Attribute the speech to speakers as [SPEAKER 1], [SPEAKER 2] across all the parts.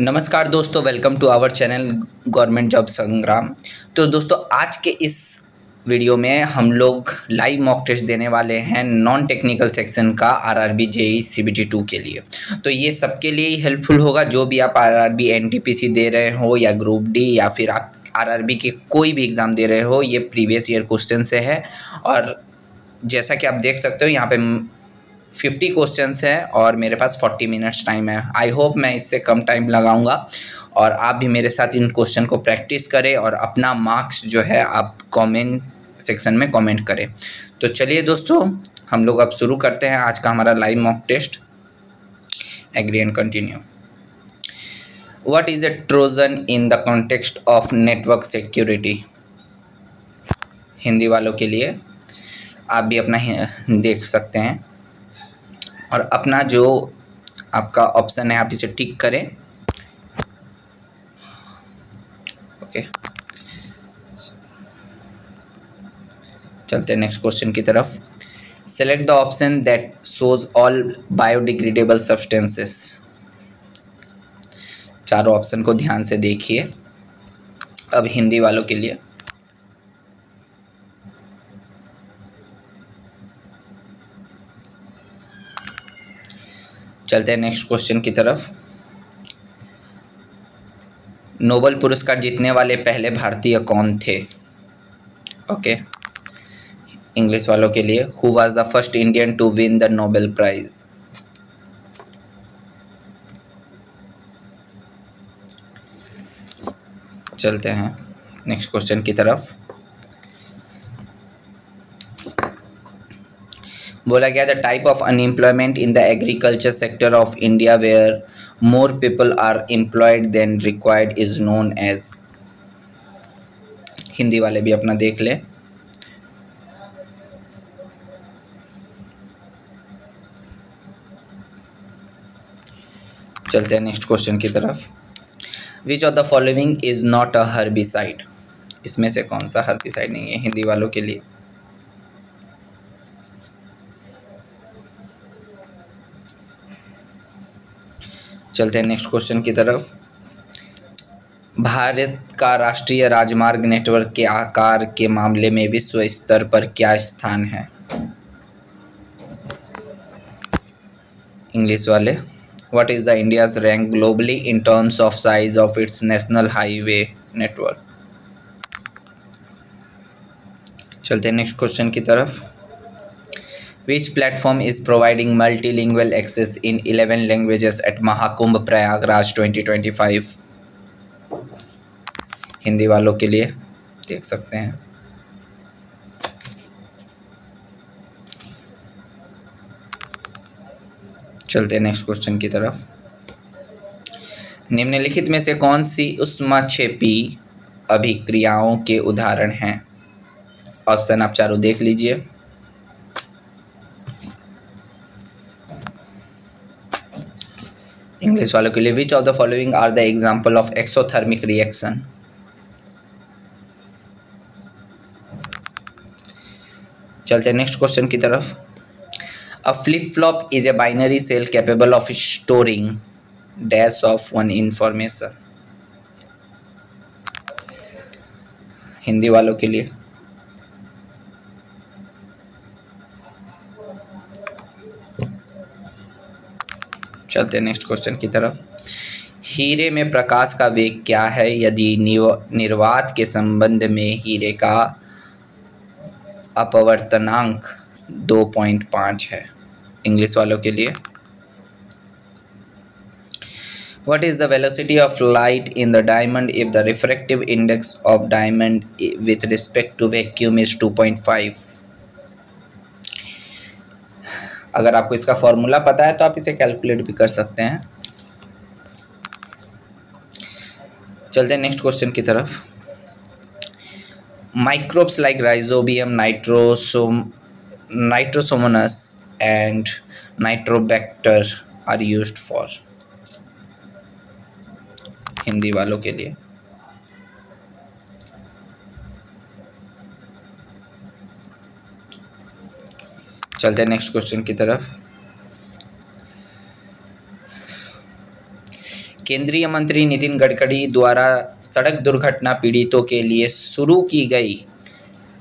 [SPEAKER 1] नमस्कार दोस्तों, welcome to our channel government job Sangram. तो दोस्तों, आज के इस वीडियो में हम लोग लाइव मॉक टेस्ट देने वाले हैं नॉन टेक्निकल सेक्शन का आरआरबी जेईई सीबीटी 2 के लिए। तो ये सबके लिए ही हेल्पफुल होगा, जो भी आप आरआरबी एनटीपीसी दे रहे हो या ग्रुप डी या फिर आप आरआरबी के कोई भी एग्ज़ाम दे रहे हो। ये प्रीवियस ईयर क्वेश्चन से है और जैसा कि आप देख सकते हो यहाँ पे 50 क्वेश्चंस हैं और मेरे पास 40 मिनट्स टाइम है। आई होप मैं इससे कम टाइम लगाऊंगा और आप भी मेरे साथ इन क्वेश्चन को प्रैक्टिस करें और अपना मार्क्स जो है आप कमेंट सेक्शन में कमेंट करें। तो चलिए दोस्तों, हम लोग अब शुरू करते हैं आज का हमारा live mock test. Agree and continue. What is a Trojan in the context of network security? Hindi वालों के लिए आप भी अपना देख सकते हैं और अपना जो आपका ऑप्शन है आप इसे टिक करें। ओके, चलते हैं नेक्स्ट क्वेश्चन की तरफ। Select the option that shows all biodegradable substances. चारों ऑप्शन को ध्यान से देखिए। अब हिंदी वालों के लिए चलते हैं नेक्स्ट क्वेश्चन की तरफ। नोबेल पुरस्कार जीतने वाले पहले भारतीय कौन थे? ओके, इंग्लिश वालों के लिए who was the first Indian to win the Nobel prize? चलते हैं नेक्स्ट क्वेश्चन की तरफ। बोला गया the type of unemployment in the agriculture sector of India where more people are employed than required is known as. Hindi वाले भी अपना देख ले। चलते हैं नेक्स्ट क्वेश्चन की तरफ। Which of the following is not a herbicide? इसमें से कौन सा हर्बिसाइड नहीं है? हिंदी वालों के लिए चलते हैं नेक्स्ट क्वेश्चन की तरफ। भारत का राष्ट्रीय राजमार्ग नेटवर्क के आकार के मामले में विश्व स्तर पर क्या स्थान है? इंग्लिश वाले what is the India's rank globally in terms of size of its national highway network? चलते हैं नेक्स्ट क्वेश्चन की तरफ। Which platform is providing multilingual access in 11 languages at Mahakumbh Prayagraj 2025? Hindi वालों के लिए देख सकते हैं। चलते हैं नेक्स्ट क्वेश्चन की तरफ। निम्नलिखित में से कौन सी ऊष्माक्षेपी अभिक्रियाओं के उदाहरण हैं? ऑप्शन आप चारों देख लीजिए। इंग्लिश वालों के लिए which of the following are the example of exothermic reaction? चलते हैं नेक्स्ट क्वेश्चन की तरफ। A flip flop is a binary cell capable of storing dash of one information. Hindi वालों के लिए चलते हैं नेक्स्ट क्वेश्चन की तरफ। हीरे में प्रकाश का वेग क्या है यदि निर्वात के संबंध में हीरे का अपवर्तनांक 2.5 है? इंग्लिश वालों के लिए what is the velocity of light in the diamond if the refractive index of diamond with respect to vacuum is 2.5? अगर आपको इसका फॉर्मूला पता है तो आप इसे कैलकुलेट भी कर सकते हैं। चलते हैं नेक्स्ट क्वेश्चन की तरफ। Microbes like rhizobium nitrosomonas and nitrobacter are used for? Hindi वालों के लिए चलते हैं नेक्स्ट क्वेश्चन की तरफ। केंद्रीय मंत्री नितिन गडकरी द्वारा सड़क दुर्घटना पीड़ितों के लिए शुरू की गई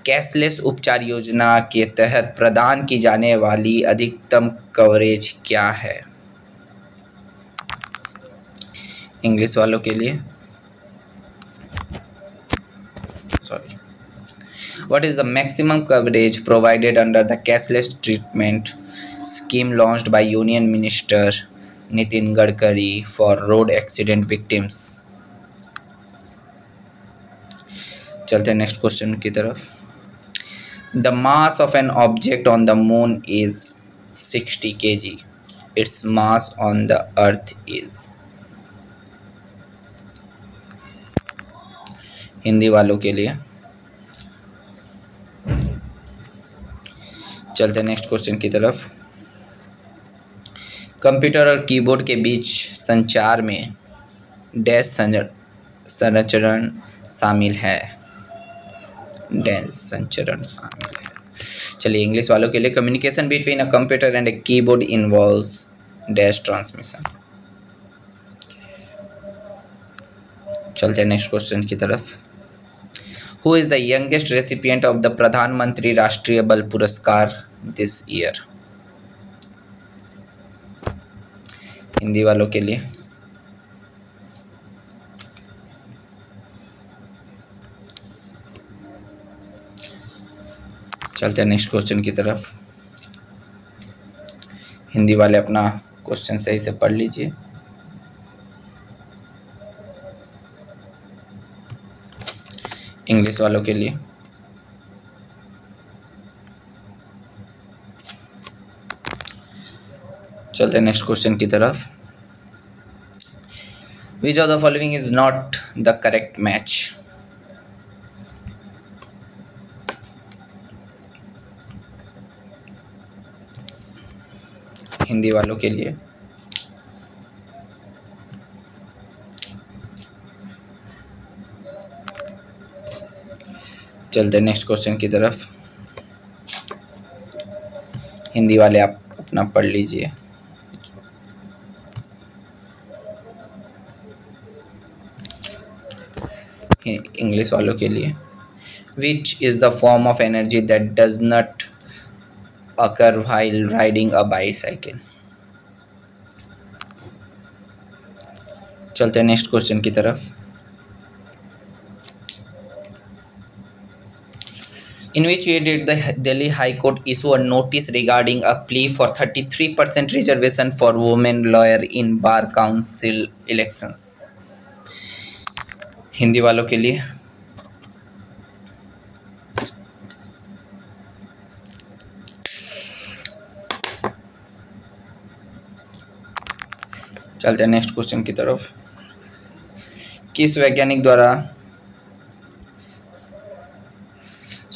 [SPEAKER 1] कैशलेस उपचार योजना के तहत प्रदान की जाने वाली अधिकतम कवरेज क्या है? इंग्लिश वालों के लिए sorry, what is the maximum coverage provided under the cashless treatment scheme launched by union minister Nitin Gadkari for road accident victims? चलते हैं नेक्स्ट क्वेश्चन की तरफ। The mass of an object on the moon is 60 kg. Its mass on the earth is? Hindi वालों के लिए चलते हैं next question की तरफ। कंप्यूटर और कीबोर्ड के बीच संचार में डैश संचरण शामिल है। डैश संचरण शामिल है। चलिए इंग्लिश वालों के लिए, communication between a computer and a keyboard involves dash transmission. चलते हैं नेक्स्ट क्वेश्चन की तरफ। Who is the youngest recipient of the प्रधानमंत्री राष्ट्रीय बल पुरस्कार this year? हिंदी वालों के लिए चलते हैं नेक्स्ट क्वेश्चन की तरफ। हिंदी वाले अपना क्वेश्चन सही से पढ़ लीजिए। इंग्लिश वालों के लिए चलते हैं नेक्स्ट क्वेश्चन की तरफ। Which of the following is not the correct match? Hindi वालों के लिए चलते हैं नेक्स्ट क्वेश्चन की तरफ। हिंदी वाले आप अपना पढ़ लीजिए। इंग्लिश वालों के लिए which is the form of energy that does not occur while riding a bicycle? चलते हैं नेक्स्ट क्वेश्चन की तरफ। In which year did the Delhi High Court issue a notice regarding a plea for 33% reservation for women lawyer in Bar Council elections? Hindi वालों के लिए चलते हैं next question की तरफ। किस वैज्ञानिक द्वारा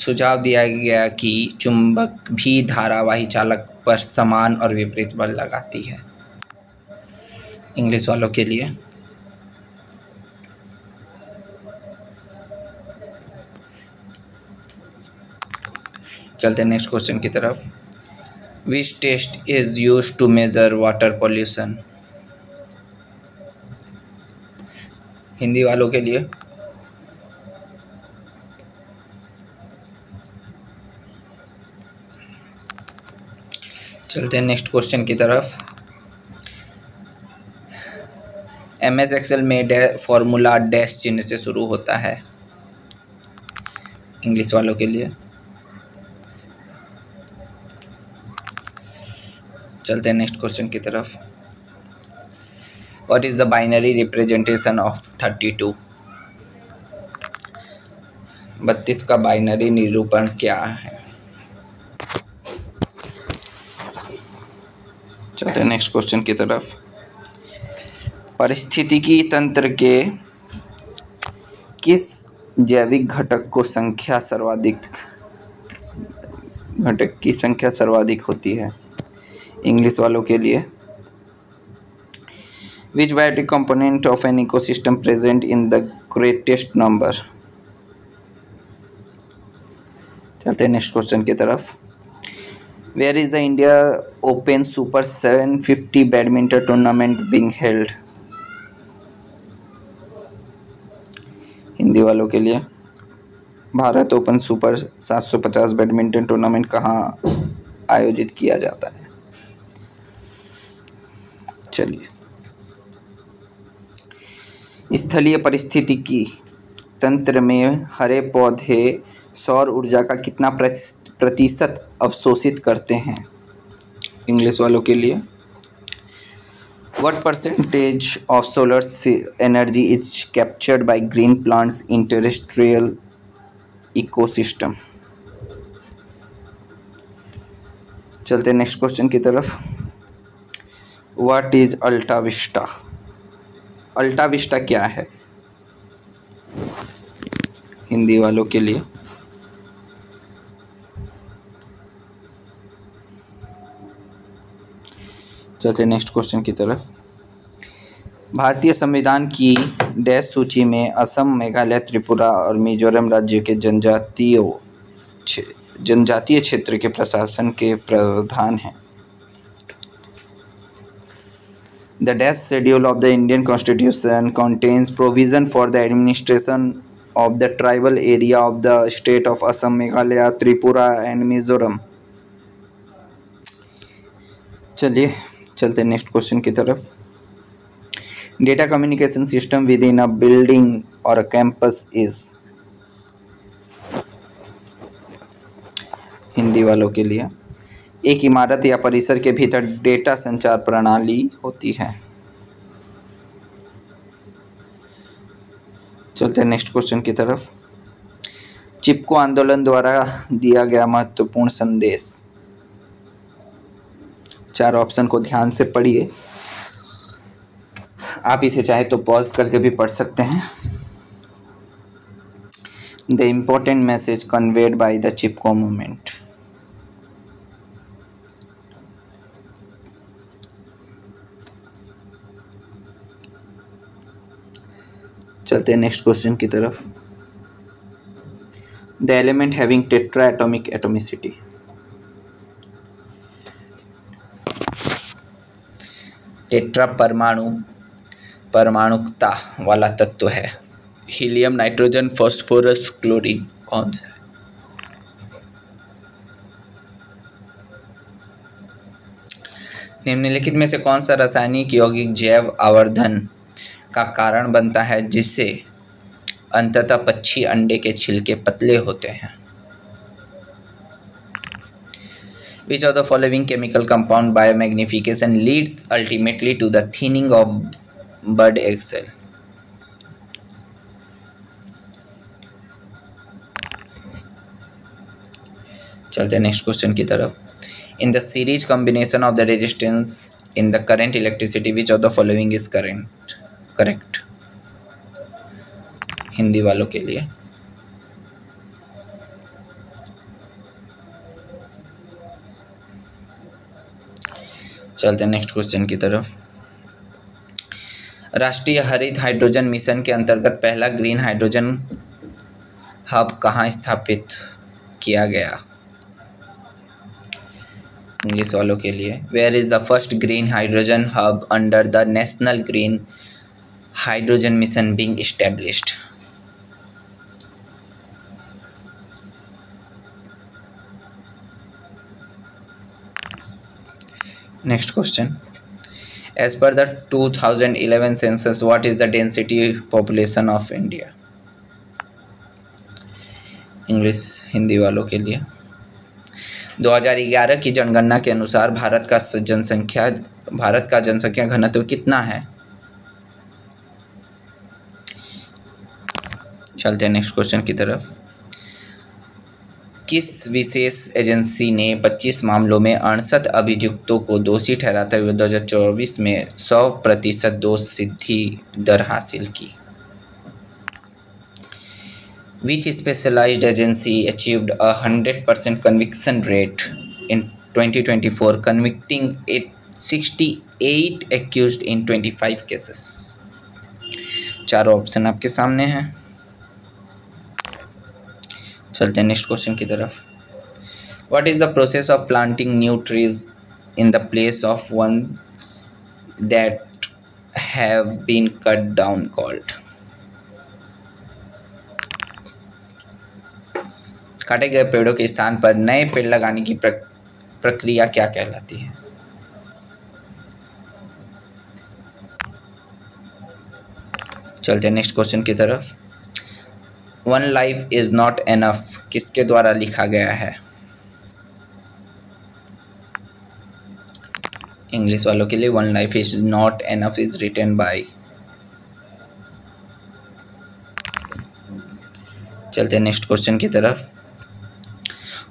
[SPEAKER 1] सुझाव दिया गया कि चुंबक भी धारावाही चालक पर समान और विपरीत बल लगाती है? इंग्लिश वालों के लिए चलते हैं नेक्स्ट क्वेश्चन की तरफ। Which test is used to measure water pollution? Hindi वालों के लिए चलते हैं नेक्स्ट क्वेश्चन की तरफ। MS एक्सेल में फॉर्मूला डैश चिन्ह से शुरू होता है? इंग्लिश वालों के लिए चलते हैं नेक्स्ट क्वेश्चन की तरफ। What is the binary representation of 32? 32 का बाइनरी निरूपण क्या है? चलते हैं नेक्स्ट क्वेश्चन की तरफ। पारिस्थितिकी तंत्र के किस जैविक घटक की संख्या सर्वाधिक होती है? इंग्लिश वालों के लिए which biotic component of an ecosystem present in the greatest number? चलते हैं नेक्स्ट क्वेश्चन की तरफ। Where is the India Open Super 750 badminton tournament being held? Hindi वालों के लिए Bharat open super 750 badminton tournament कहाँ आयोजित किया जाता है? चलिए, स्थलीय पारिस्थितिकी तंत्र में हरे पौधे सौर ऊर्जा का कितना प्रतिशत अवशोषित करते हैं? इंग्लिश वालों के लिए what percentage of solar energy is captured by green plants in terrestrial ecosystem? चलते नेक्स्ट क्वेश्चन की तरफ। What is AltaVista? AltaVista क्या है हिंदी वालों के लिए? चलते नेक्स्ट क्वेश्चन की तरफ। भारतीय संविधान की डैश सूची में असम, मेघालय, त्रिपुरा और मिजोरम राज्य के जनजातीय क्षेत्र के प्रशासन के प्रावधान हैं। The dash schedule of the Indian Constitution contains provision for the administration of the tribal area of the state of Assam, Meghalaya, Tripura and Mizoram. चलिए चलते नेक्स्ट क्वेश्चन की तरफ। Data communication system with in a building और a campus is? Hindi वालों के लिए एक इमारत या परिसर के भीतर डेटा संचार प्रणाली होती है। चलते हैं नेक्स्ट क्वेश्चन की तरफ। चिपको आंदोलन द्वारा दिया गया महत्वपूर्ण संदेश? चार ऑप्शन को ध्यान से पढ़िए, आप इसे चाहे तो पॉज करके भी पढ़ सकते हैं। The important message conveyed by the Chipko movement? चलते हैं नेक्स्ट क्वेश्चन की तरफ। The element having tetra atomic atomicity? Tetra परमाणुकता वाला तत्व है। हीलियम, नाइट्रोजन, फास्फोरस, क्लोरीन, कौन सा है? निम्नलिखित में से कौन सा रासायनिक यौगिक जैव आवर्धन का कारण बनता है जिससे अंततः पक्षी अंडे के छिलके पतले होते हैं? Which of the following chemical compound biomagnification leads ultimately to the thinning of bud egg cell? चलते हैं नेक्स्ट क्वेश्चन की तरफ। In the series combination of the resistance in the current electricity, which of the following is correct? Hindi वालों के लिए चलते हैं next question की तरफ। राष्ट्रीय हरित हाइड्रोजन मिशन के अंतर्गत पहला ग्रीन हाइड्रोजन हब कहाँ स्थापित किया गया? इंग्लिश वालों के लिए where is the first green hydrogen hub under the national green hydrogen mission being established? Next question. As per the 2011 census, what is the density population of India? English Hindi वालों के लिए 2011 की जनगणना के अनुसार भारत का जनसंख्या घनत्व कितना है? चलते हैं नेक्स्ट क्वेश्चन की तरफ। किस विशेष एजेंसी ने 25 मामलों में 68 अभियुक्तों को दोषी ठहराते हुए 2024 में 100% दोष सिद्धि दर हासिल की? Which specialized agency achieved a 100% conviction rate in 2024, convicting 68 accused in 25 cases? चारों ऑप्शन आपके सामने हैं। चलते हैं नेक्स्ट क्वेश्चन की तरफ। What is the process of planting new trees in the place of one that have been cut down called? काटे गए पेड़ों के स्थान पर नए पेड़ लगाने की प्रक्रिया क्या कहलाती है? चलते हैं नेक्स्ट क्वेश्चन की तरफ। One life is not enough किसके द्वारा लिखा गया है? इंग्लिश वालों के लिए one life is not enough is written by. चलते हैं नेक्स्ट क्वेश्चन की तरफ।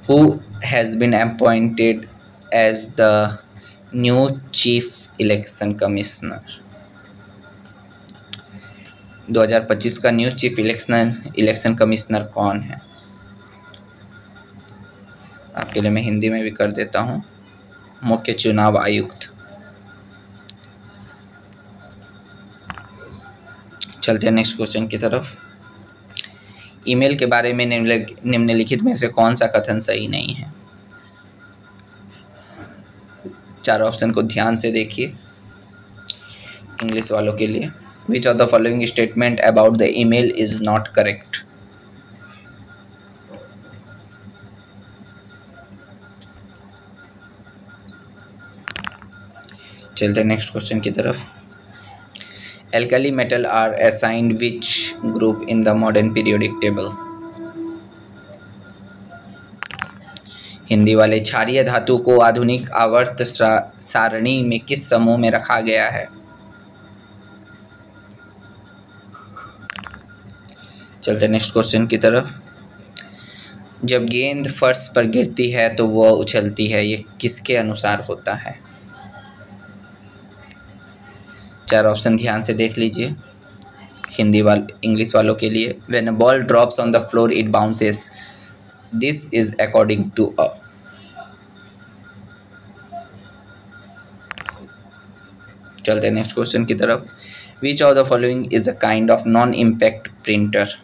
[SPEAKER 1] Who has been appointed as the new chief election commissioner? 2025 का न्यू चीफ इलेक्शन कमिश्नर कौन है? आपके लिए मैं हिंदी में भी कर देता हूँ, मुख्य चुनाव आयुक्त। चलते हैं नेक्स्ट क्वेश्चन की तरफ। ईमेल के बारे में निम्नलिखित में से कौन सा कथन सही नहीं है? चार ऑप्शन को ध्यान से देखिए। इंग्लिश वालों के लिए which of the following statement about the email is not correct? चलते हैं नेक्स्ट क्वेश्चन की तरफ। Alkali metal are assigned which group in the modern periodic table? Hindi वाले क्षारीय धातु को आधुनिक आवर्त सारणी में किस समूह में रखा गया है? चलते नेक्स्ट क्वेश्चन की तरफ। जब गेंद फर्श पर गिरती है तो वह उछलती है, ये किसके अनुसार होता है? चार ऑप्शन ध्यान से देख लीजिए। इंग्लिश वालों के लिए when a ball drops on the floor it bounces, this is according to a. चलते हैं नेक्स्ट क्वेश्चन की तरफ। Which of the following is a kind of non impact printer?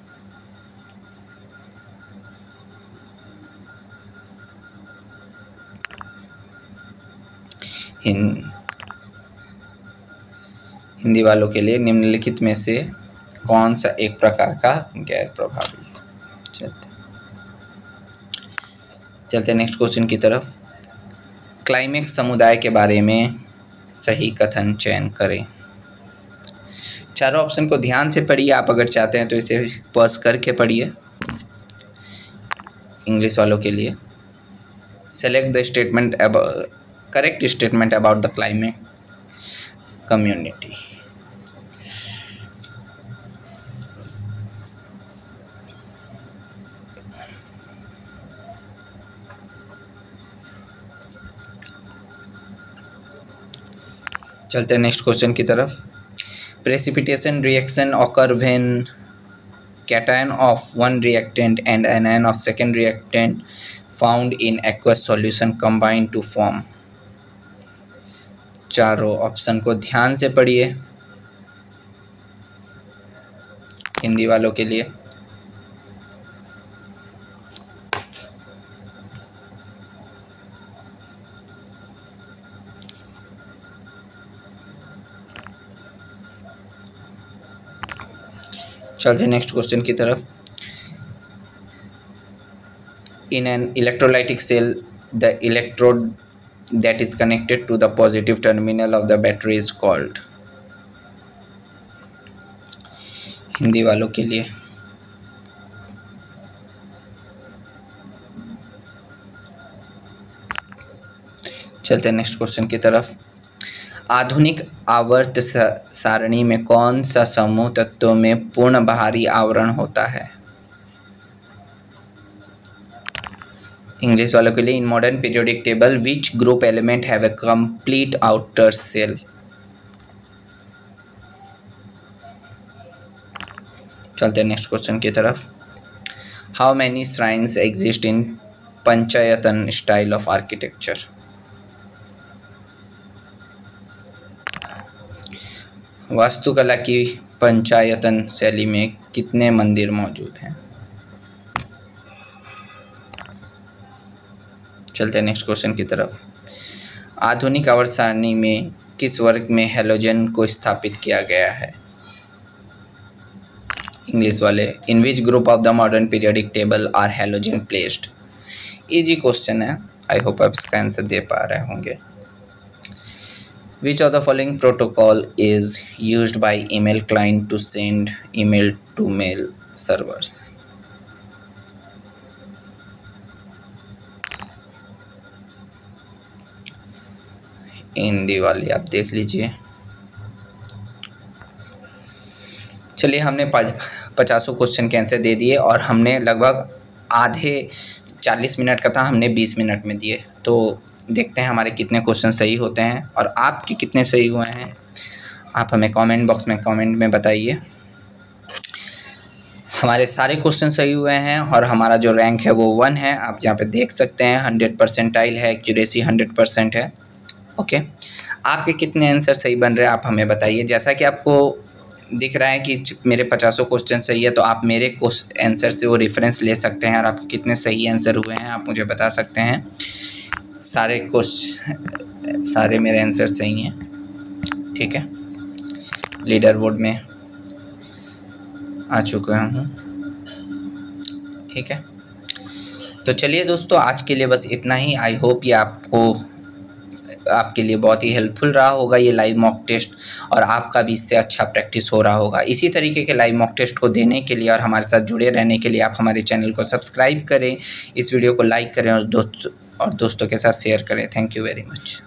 [SPEAKER 1] Hindi वालों के लिए निम्नलिखित में से कौन सा एक प्रकार का गैर प्रभावी? चलते नेक्स्ट क्वेश्चन की तरफ। क्लाइमेक्स समुदाय के बारे में सही कथन चयन करें। चारों ऑप्शन को ध्यान से पढ़िए, आप अगर चाहते हैं तो इसे पॉज करके पढ़िए। इंग्लिश वालों के लिए select the statement correct statement about the climate community. चलते हैं नेक्स्ट क्वेश्चन की तरफ। Precipitation reaction occur when cation of one reactant and anion of second reactant found in aqueous solution combine to form। चारों option को ध्यान से पढ़िए। हिंदी वालों के लिए चलते नेक्स्ट क्वेश्चन की तरफ। In an electrolytic cell the electrode that is connected to the positive terminal of the battery is called. Hindi वालों के लिए चलते नेक्स्ट क्वेश्चन की तरफ। आधुनिक आवर्त सारणी में कौन सा समूह तत्वों में पूर्ण बाहरी आवरण होता है? इंग्लिश वालों के लिए in modern periodic table which group element have a complete outer shell. चलते हैं नेक्स्ट क्वेश्चन की तरफ। How many shrines exist in panchayatan style of architecture. वास्तुकला की पंचायतन शैली में कितने मंदिर मौजूद हैं? चलते हैं नेक्स्ट क्वेश्चन की तरफ। आधुनिक आवर्त सारणी में किस वर्ग में हैलोजन को स्थापित किया गया है? इंग्लिश वाले, in which group of the modern periodic table are halogen placed. Easy question है, आई होप आप इसका आंसर दे पा रहे होंगे। Which of the following protocol is used by email client to send email to mail servers. Hindi वाली आप देख लीजिए। चलिए, हमने 50 क्वेश्चन के आंसर दे दिए और हमने लगभग आधे 40 मिनट का था, हमने 20 मिनट में दिए। तो देखते हैं हमारे कितने क्वेश्चन सही होते हैं और आपके कितने सही हुए हैं। आप हमें कमेंट बॉक्स में कमेंट में बताइए। हमारे सारे क्वेश्चन सही हुए हैं और हमारा जो रैंक है वो 1 है। आप यहाँ पे देख सकते हैं 100 परसेंटाइल है, एक्यूरेसी 100% है। ओके, आपके कितने आंसर सही बन रहे हैं आप हमें बताइए। जैसा कि आपको दिख रहा है कि मेरे 50 क्वेश्चन सही है, तो आप मेरे आंसर से वो रेफरेंस ले सकते हैं और आपके कितने सही आंसर हुए हैं आप मुझे बता सकते हैं। सारे मेरे आंसर सही हैं, ठीक है। लीडर बोर्ड में आ चुका हूँ, ठीक है। तो चलिए दोस्तों, आज के लिए बस इतना ही। आई होप ये आपके लिए बहुत ही हेल्पफुल रहा होगा ये लाइव मॉक टेस्ट, और आपका भी इससे अच्छा प्रैक्टिस हो रहा होगा। इसी तरीके के लाइव मॉक टेस्ट को देने के लिए और हमारे साथ जुड़े रहने के लिए आप हमारे चैनल को सब्सक्राइब करें, इस वीडियो को लाइक करें और दोस्तों के साथ शेयर करें। Thank you very much.